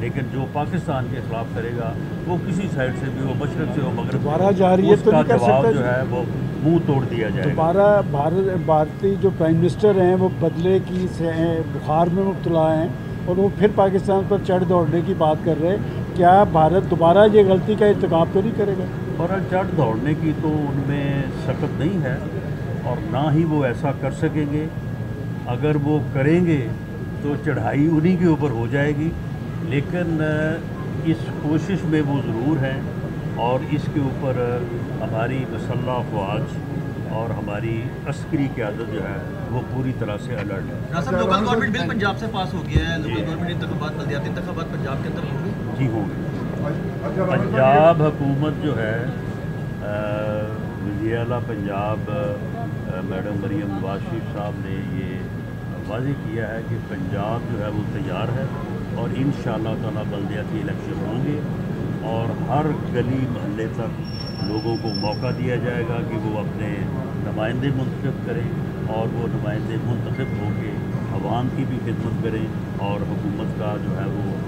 لیکن جو پاکستان کے خلاف کرے گا وہ کسی سائڈ سے بھی ہو، مشرق سے ہو مغرب دوبارہ جارحیت تو نہیں کر جواب سکتا جو ہے وہ منہ توڑ دیا جائے گا۔ دوبارہ بھارتی جو پرائم منسٹر ہیں وہ بدلے کی بخار میں مبتلا ہیں اور وہ پھر پاکستان پر چڑھ دوڑنے کی بات کر رہے ہیں، کیا بھارت دوبارہ یہ غلطی کا ارتکاب تو نہیں کرے گا؟ اور چڑھ دوڑنے کی تو ان میں سخت نہیں ہے اور نہ ہی وہ ایسا کر سکیں گے۔ اگر وہ کریں گے تو چڑھائی انہی کے اوپر ہو جائے گی، لیکن اس کوشش میں وہ ضرور ہیں اور اس کے اوپر ہماری مسلح افواج اور ہماری عسکری قیادت جو ہے وہ پوری طرح سے الرٹ ہے۔ لوکل گورنمنٹ بل پنجاب سے پاس ہو گیا ہے، لوکل گورنمنٹ انتخابات بلدیاتی انتخابات پنجاب کے اندر ہوں گے؟ جی ہوں گے۔ پنجاب حکومت جو ہے وزیر اعلیٰ پنجاب میڈم مریم نواز شریف صاحب نے یہ واضح کیا ہے کہ پنجاب جو ہے وہ تیار ہے اور انشاءاللہ تعالیٰ بلدیاتی الیکشن ہوں گے اور ہر گلی محلے تک لوگوں کو موقع دیا جائے گا کہ وہ اپنے نمائندے منتخب کریں اور وہ نمائندے منتخب ہو کے عوام کی بھی خدمت کریں اور حکومت کا جو ہے وہ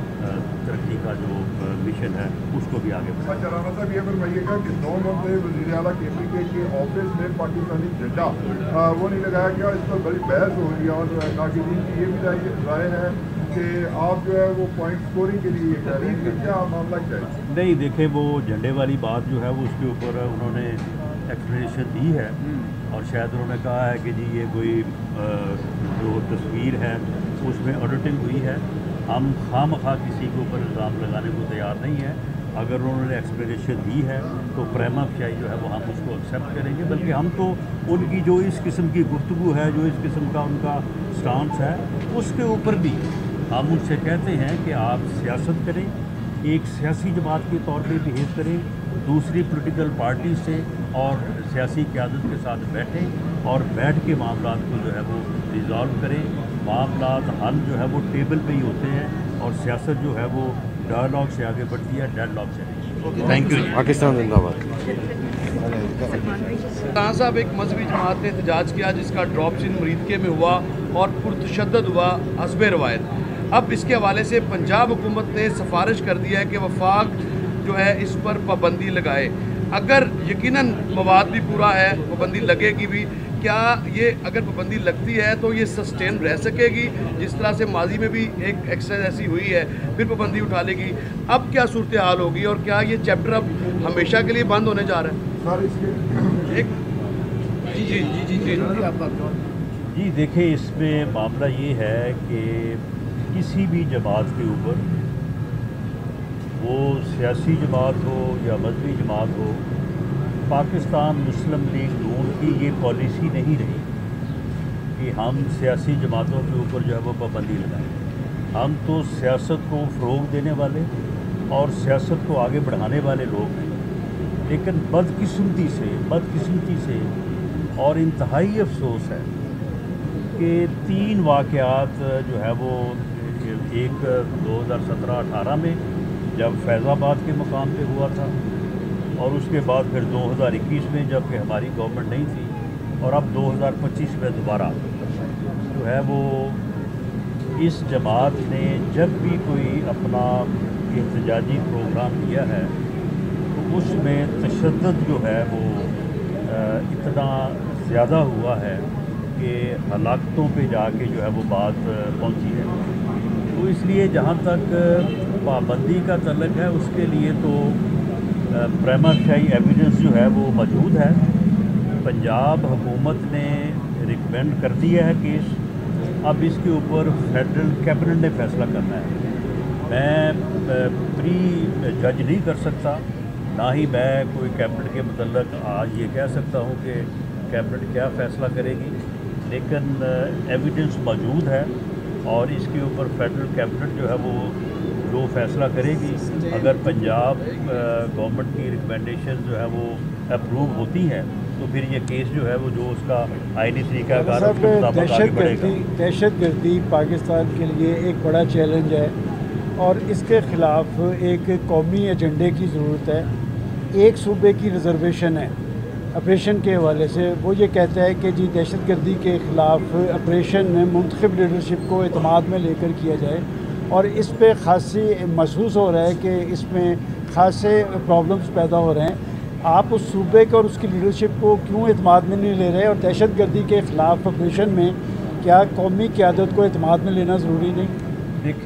ترقی کا جو مشن ہے اس کو بھی آگے بڑھائیں۔ رانا صاحب یہ فرمائیے گا کہ 9 مرتبہ وزیر اعلیٰ KPK کے آفس میں پاکستانی جھنڈا وہ نہیں لگایا گیا، اس پر بڑی بحث ہو رہی ہے اور ناظرین کی یہ بھی رائے ہے کہ آپ جو ہے وہ پوائنٹ اسکورنگ کے لیے یہ کہہ رہے ہیں کہ کیا معاملہ کیا ہے؟ نہیں دیکھیں، وہ جھنڈے والی بات جو ہے وہ اس کے اوپر انہوں نے ایکسپلینیشن دی ہے اور شاید انہوں نے کہا ہے کہ جی یہ کوئی جو تصویر ہے اس میں ایڈیٹنگ ہوئی ہے۔ ہم خواہ کسی کے اوپر الزام لگانے کو تیار نہیں ہیں۔ اگر انہوں نے ایکسپلینیشن دی ہے تو پریما فیشائی جو ہے وہ ہم اس کو ایکسیپٹ کریں گے، بلکہ ہم تو ان کی جو اس قسم کی گفتگو ہے، جو اس قسم کا ان کا سٹانس ہے، اس کے اوپر بھی ہم ان سے کہتے ہیں کہ آپ سیاست کریں، ایک سیاسی جماعت کے طور پہ بہیو کریں، دوسری پولیٹیکل پارٹی سے اور سیاسی قیادت کے ساتھ بیٹھیں اور بیٹھ کے معاملات کو جو ہے وہ ریزالو کریں۔ معاملات حل جو ہے وہ ٹیبل پہ ہی ہوتے ہیں اور سیاست جو ہے وہ ڈائلاگ سے آگے بڑھتی ہے، ڈیڈ لاک سے نہیں۔ Thank you. پاکستان زندہ باد۔ رانا صاحب، ایک مذہبی جماعت نے احتجاج کیا جس کا ڈراپ سن مریدکے میں ہوا اور پرتشدد ہوا حسب روایت۔ اب اس کے حوالے سے پنجاب حکومت نے سفارش کر دیا ہے کہ وفاق جو ہے اس پر پابندی لگائے۔ اگر یقیناً مواد بھی پورا ہے، پابندی لگے گی بھی، کیا یہ اگر پابندی لگتی ہے تو یہ سسٹین رہ سکے گی؟ جس طرح سے ماضی میں بھی ایک ایکسرسائز ایسی ہوئی ہے، پھر پابندی اٹھا لے گی، اب کیا صورتحال ہوگی اور کیا یہ چیپٹر اب ہمیشہ کے لیے بند ہونے جا رہا ہے؟ سر اس کے جی دیکھیں، اس میں معاملہ یہ ہے کہ کسی بھی جماعت کے اوپر، وہ سیاسی جماعت ہو یا مذہبی جماعت ہو، پاکستان مسلم لیگ نون کی یہ پالیسی نہیں رہی کہ ہم سیاسی جماعتوں کے اوپر جو ہے وہ پابندی لگائیں۔ ہم تو سیاست کو فروغ دینے والے اور سیاست کو آگے بڑھانے والے لوگ ہیں، لیکن بدقسمتی سے اور انتہائی افسوس ہے کہ 3 واقعات جو ہے وہ ایک 2017-18 میں جب فیض آباد کے مقام پہ ہوا تھا، اور اس کے بعد پھر 2021 میں جب کہ ہماری گورنمنٹ نہیں تھی، اور اب 2025 میں دوبارہ جو ہے وہ اس جماعت نے جب بھی کوئی اپنا احتجاجی پروگرام کیا ہے تو اس میں تشدد جو ہے وہ اتنا زیادہ ہوا ہے کہ ہلاکتوں پہ جا کے جو ہے وہ بات پہنچی ہے۔ تو اس لیے جہاں تک پابندی کا تعلق ہے، اس کے لیے تو پریما فیشائی ایویڈنس جو ہے وہ موجود ہے۔ پنجاب حکومت نے ریکمینڈ کر دیا ہے کیس، اب اس کے اوپر فیڈرل کیبنٹ نے فیصلہ کرنا ہے۔ میں پری جج نہیں کر سکتا، نہ ہی میں کوئی کیبنٹ کے متعلق آج یہ کہہ سکتا ہوں کہ کیبنٹ کیا فیصلہ کرے گی، لیکن ایویڈنس موجود ہے اور اس کے اوپر فیڈرل کیبنٹ جو ہے وہ جو فیصلہ کرے گی۔ اگر پنجاب گورنمنٹ کی ریکمنڈیشن جو ہے وہ اپروو ہوتی ہیں تو پھر یہ کیس جو ہے وہ جو اس کا آئینی طریقہ کار اس کے مطابق آگے بڑھے گا۔ دہشت گردی پاکستان کے لیے ایک بڑا چیلنج ہے اور اس کے خلاف ایک قومی ایجنڈے کی ضرورت ہے۔ ایک صوبے کی ریزرویشن ہے آپریشن کے حوالے سے، وہ یہ کہتا ہے کہ جی دہشت گردی کے خلاف آپریشن میں منتخب لیڈرشپ کو اعتماد میں لے کر کیا جائے، اور اس پہ خاصی محسوس ہو رہا ہے کہ اس میں خاصے پرابلمس پیدا ہو رہے ہیں. آپ اس صوبے کو اور اس کی لیڈرشپ کو کیوں اعتماد میں نہیں لے رہے؟ اور دہشت گردی کے خلاف آپریشن میں کیا قومی قیادت کو اعتماد میں لینا ضروری نہیں؟ دیکھیں